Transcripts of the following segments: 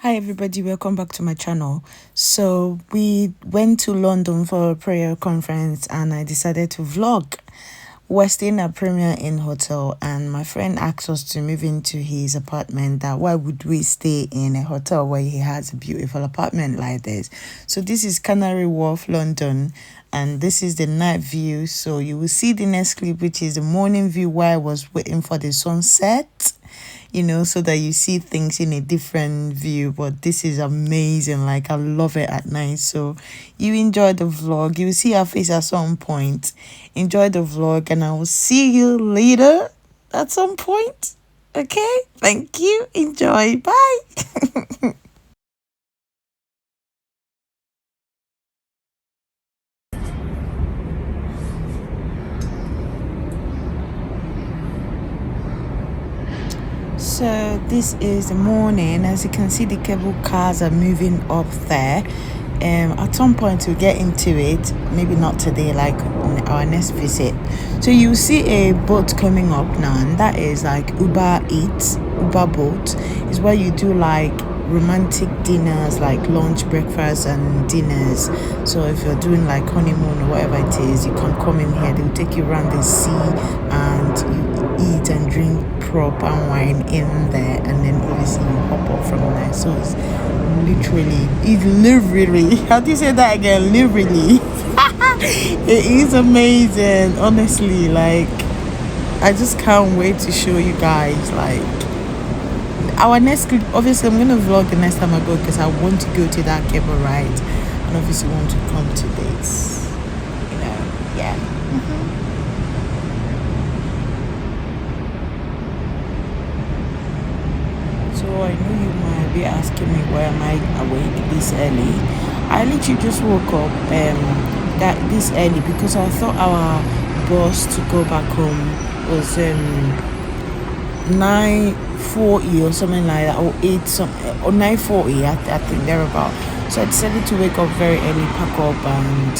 Hi everybody, welcome back to my channel. So we went to London for a prayer conference and I decided to vlog. We're staying at Premier Inn Hotel and my friend asked us to move into his apartment. That why would we stay in a hotel where he has a beautiful apartment like this? So this is Canary Wharf, London, and this is the night view. So you will see the next clip, which is the morning view where I was waiting for the sunset, so that you see things in a different view. But this is amazing. Like, I love it at night. So you enjoy the vlog. You will see our face at some point. Enjoy the vlog and I will see you later at some point. Okay, thank you. Enjoy. Bye. So this is the morning. As you can see, the cable cars are moving up there. At some point we'll get into it, maybe not today, like on our next visit. So you see a boat coming up now, and that is like Uber Eats. Uber boat is where you do like romantic dinners, like lunch, breakfast and dinners. So if you're doing like honeymoon or whatever it is, you can come in here. They'll take you around the sea and you eat and drink proper wine in there, and then obviously you hop up from there. So it's literally, how do you say that again? Literally. It is amazing, honestly. Like, I just can't wait to show you guys like our next clip. Obviously I'm gonna vlog the next time I go because I want to go to that cable ride and obviously want to come to this, yeah. So I know you might be asking me why am I awake this early. I literally just woke up that this early because I thought our bus to go back home was 9:40 or something like that, or 8 something, or 9:40, I think thereabout. So I decided to wake up very early, pack up and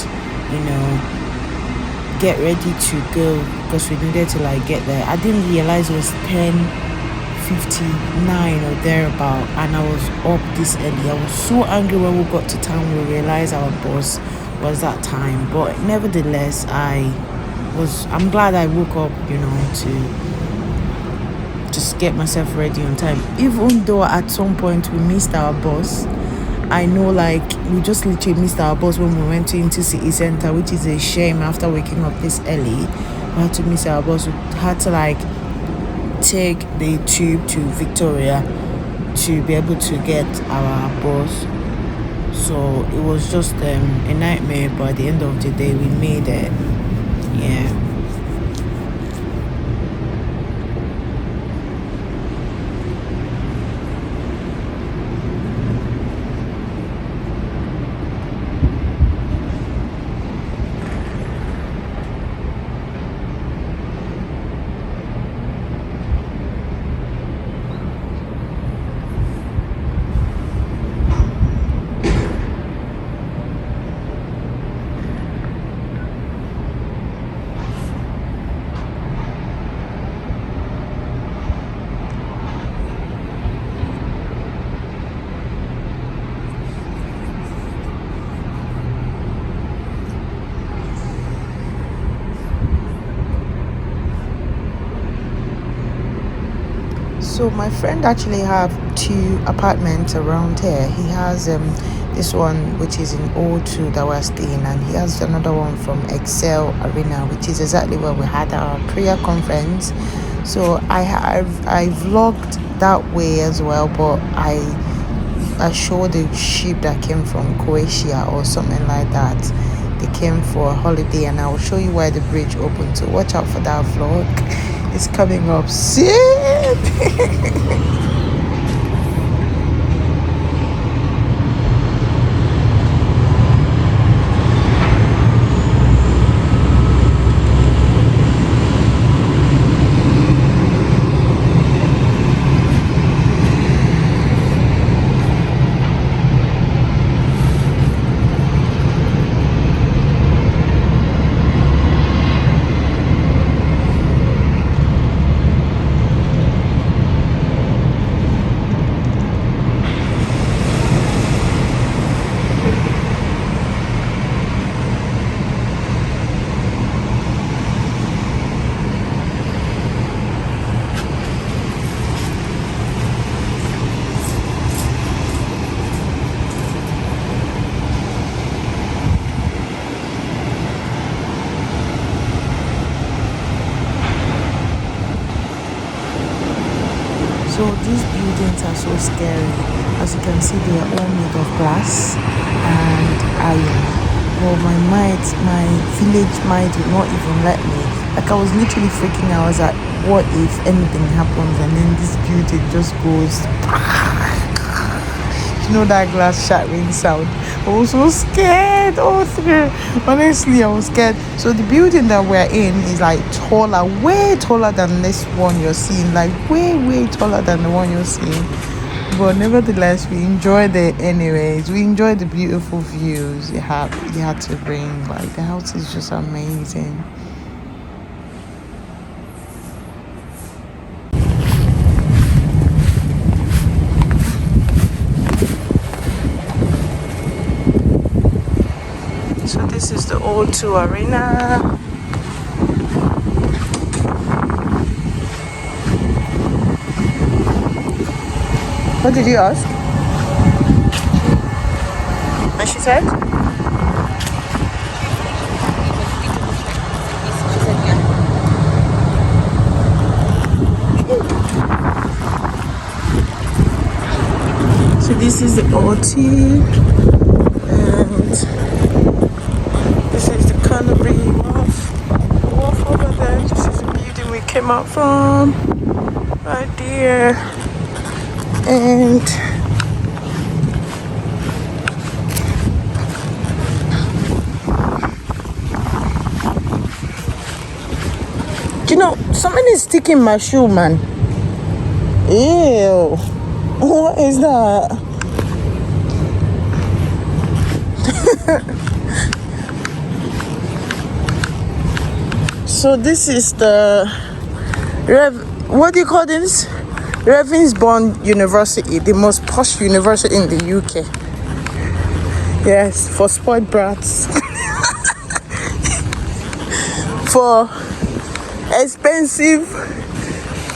get ready to go because we needed to like get there. I didn't realize it was 10:59 or thereabout, and I was up this early. I was so angry when we got to town. We realized our bus was that time, but nevertheless I'm glad I woke up, to just get myself ready on time. Even though at some point we missed our bus, I know like we just literally missed our bus when we went into city center, which is a shame. After waking up this early, we had to miss our bus. We had to like take the tube to Victoria to be able to get our bus. So it was just a nightmare, but at the end of the day we made it. Yeah. So my friend actually have 2 apartments around here. He has this one which is in O2 that we're staying, and he has another one from Excel Arenna, which is exactly where we had our prayer conference. So I vlogged that way as well, but I showed the ship that came from Croatia or something like that. They came for a holiday, and I will show you why the bridge opened. So watch out for that vlog. It's coming up soon. these buildings are so scary. As you can see, they are all made of glass and iron. But my village mind did not even let me. Like, I was literally freaking out. I was like, what if anything happens and then this building just goes, you know, that glass shattering sound. I was so scared all through. Honestly, I was scared. So the building that we're in is like taller, way taller than this one you're seeing. Like way taller than the one you're seeing. But nevertheless, we enjoyed it anyways. We enjoyed the beautiful views it had to bring. Like, the house is just amazing. So this is the O2 Arenna. What did you ask? And she said? So this is the O2 and this is the Canary Wharf over there. This is the building we came out from right there. And you know, something is sticking my shoe, man. Ew. What is that? So this is the what do you call this? Ravensbourne University, the most posh university in the UK. Yes, for spoiled brats. For expensive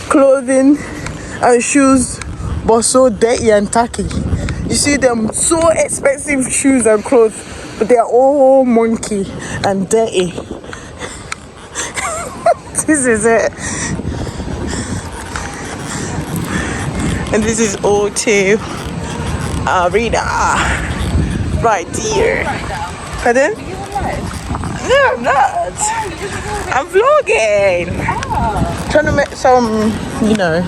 clothing and shoes, but so dirty and tacky. You see them, so expensive shoes and clothes, but they are all monkey and dirty. This is it. And this is O2 Arenna right here. Pardon? No, I'm not. I'm vlogging. Trying to make some, you know.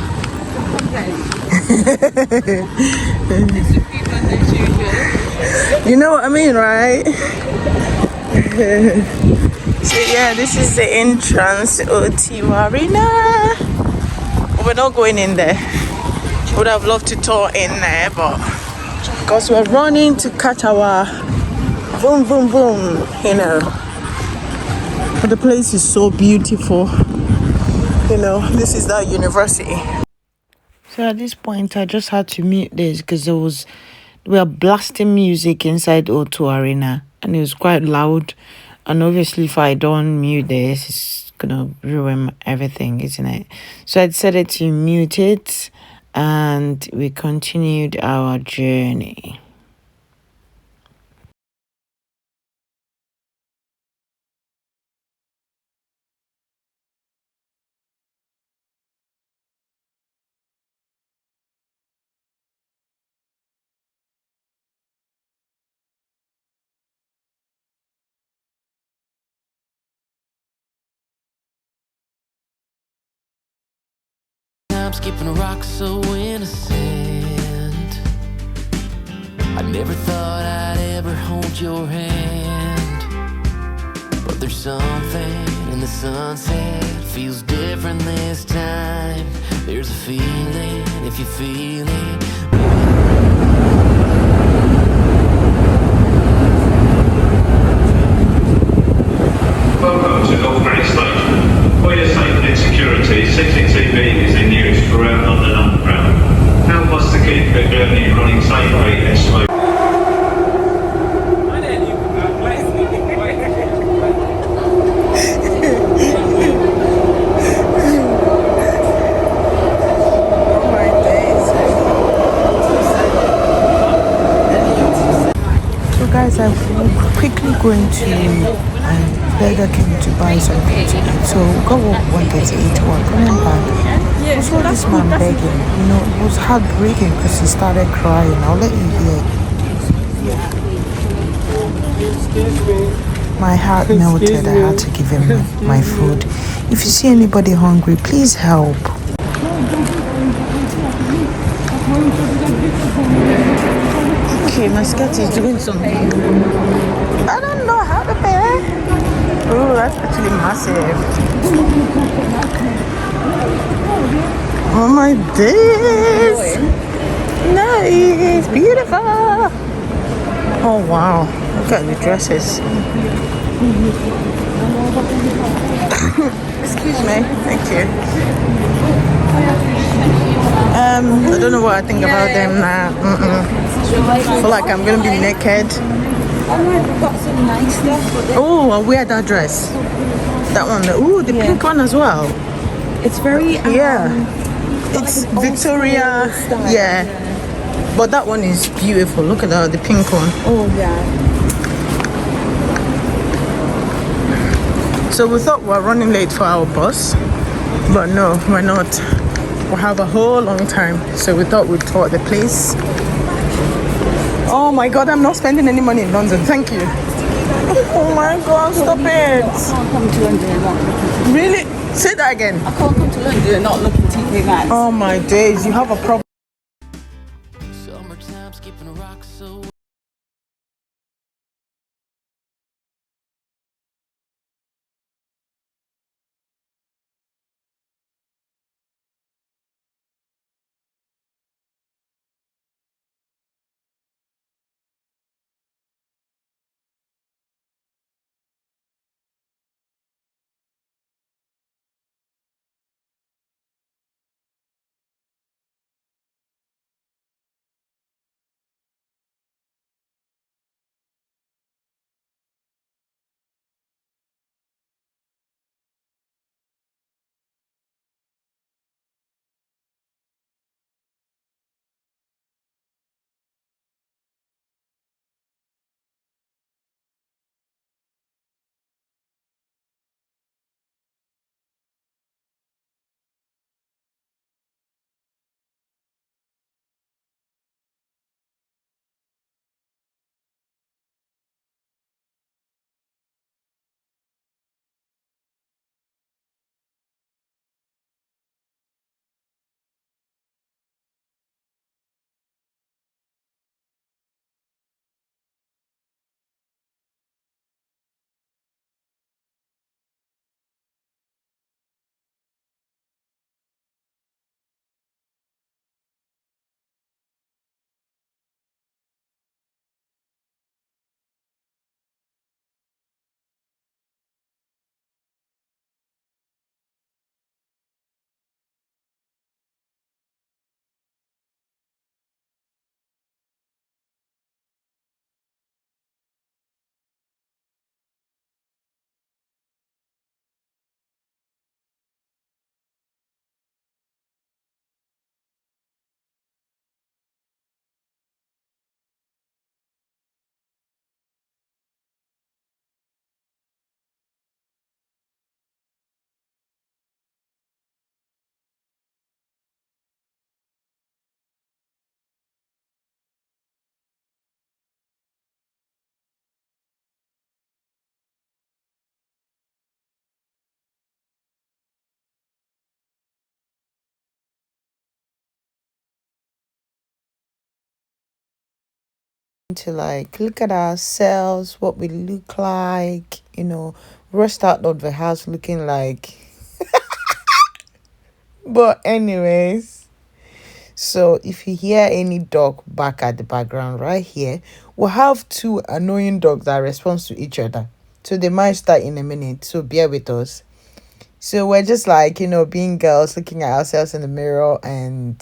You know what I mean, right? So yeah, this is the entrance to O2 Arenna. We're not going in there. Would have loved to tour in there, but because we're running to catch our boom, you know. But the place is so beautiful. You know, this is that university. So at this point, I just had to mute this because we were blasting music inside O2 Arenna, and it was quite loud. And obviously, if I don't mute this, it's gonna ruin everything, isn't it? So I decided to mute it, and we continued our journey. I'm skipping a rock so innocent. I never thought I'd ever hold your hand, but there's something in the sunset feels different this time. There's a feeling, if you feel it. Welcome to Northbury Station. For your safety and security, CCTV is in use throughout London Underground. Help us to keep the journey running safely and smoothly. So guys, I'm quickly going to Burger King to buy something to eat. So go what get to eat while coming back. Yeah, I so saw that's this good. man That's begging. You know, it was heartbreaking because he started crying. I'll let you hear. My heart melted. I had to give him my food. If you see anybody hungry, please help. Okay, my skirt is doing something. I don't know how to pay. Oh, that's actually massive. Oh my days. Nice, beautiful. Oh wow, look at the dresses. Excuse me, thank you. I don't know what I think about them now. I feel like I'm gonna be naked. Online we've got some nice stuff. Oh, I'll wear that dress. That one. Oh, the pink one as well. It's very Yeah, it's like Victoria. style. Yeah, but that one is beautiful. Look at that, the pink one. Oh yeah. So we thought we were running late for our bus, but no, we're not. We have a whole long time, so we thought we'd tour the place. Oh my god, I'm not spending any money in London, thank you. Oh my god, stop it. I can't come to London and not look at Really? Say that again. I can't come to London and not look at TK Maxx. Oh my days, you have a problem. Summertime skipping rocks so To like look at ourselves, what we look like, you know, rust out of the house looking like. But anyways, so if you hear any dog back at the background right here, we'll have two annoying dogs that respond to each other. So they might start in a minute. So bear with us. So we're just like, you know, being girls, looking at ourselves in the mirror and,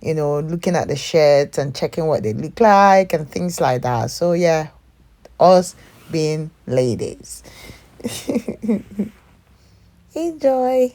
you know, looking at the shirts and checking what they look like and things like that. So yeah, us being ladies. Enjoy.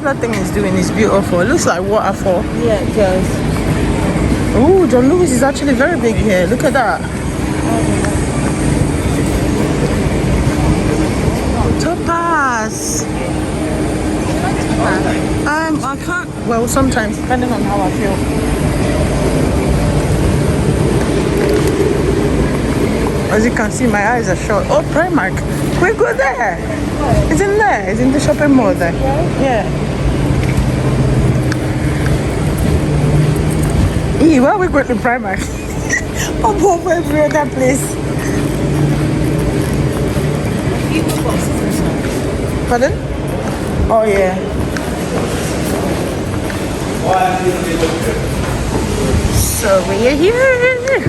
that thing is doing is beautiful. It looks like waterfall. Yeah, it does. Oh, John Lewis is actually very big here. Look at that. Topaz. I can't. Well, sometimes depending on how I feel. As you can see, my eyes are shut. Oh, Primark. We go there. It's in there. It's in the shopping mall there. Yeah. Why are we going to Primark? I'm over every other place. Pardon? Oh, yeah. So we are here.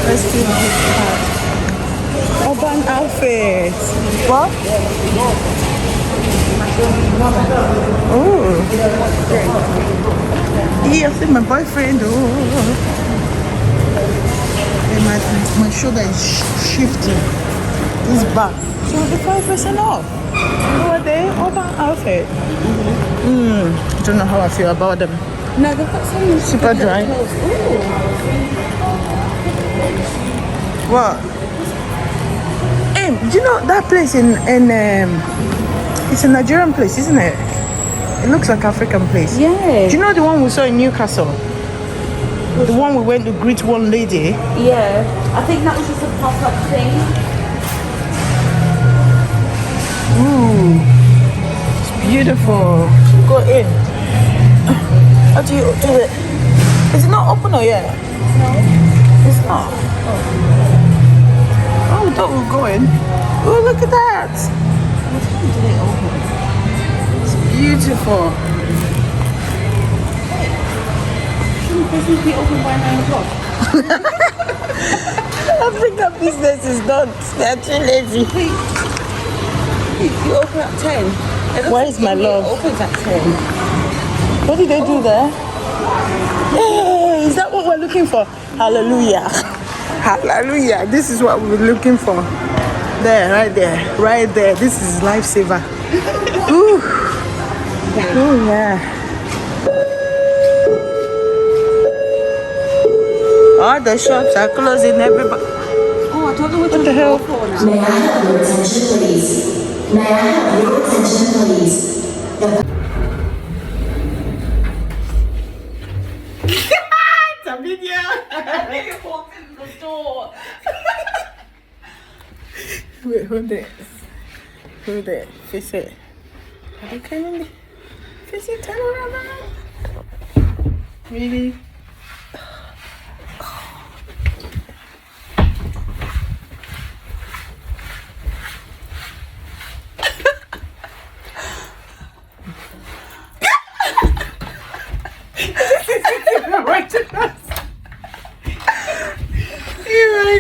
Let's see this part. Urban outfit. What? Oh. Yeah, I think my boyfriend. Oh. My shoulder is shifting. This back. 25% off. What they? Urban outfit. I don't know how I feel about them. No, they've got some Super dry. What? Hey, do you know that place in it's a Nigerian place, isn't it? It looks like African place. Yeah. Do you know the one we saw in Newcastle? The one we went to greet one lady. Yeah. I think that was just a pop-up thing. Ooh, it's beautiful. Go in. How do you do it? Is it not open or yet? No. It's not. Oh, we thought we were going. Oh, look at that. What time did it open? It's beautiful. Shouldn't business be open by 9 o'clock? African business is done. They're too lazy. You open at 10. Where is my love? It opens at 10. What did they do there? Hey, is that what we're looking for? Hallelujah. Hallelujah. This is what we're looking for. There, right there. Right there. This is lifesaver. Ooh. Oh, yeah. All the shops are closing. Everybody. Oh, I don't know What the hell? May I have your attention, please? May I have your attention, please? It's a video. Open the door. Wait, hold it. Hold it. Face it. Are they coming? Face it. Turn around now. Really?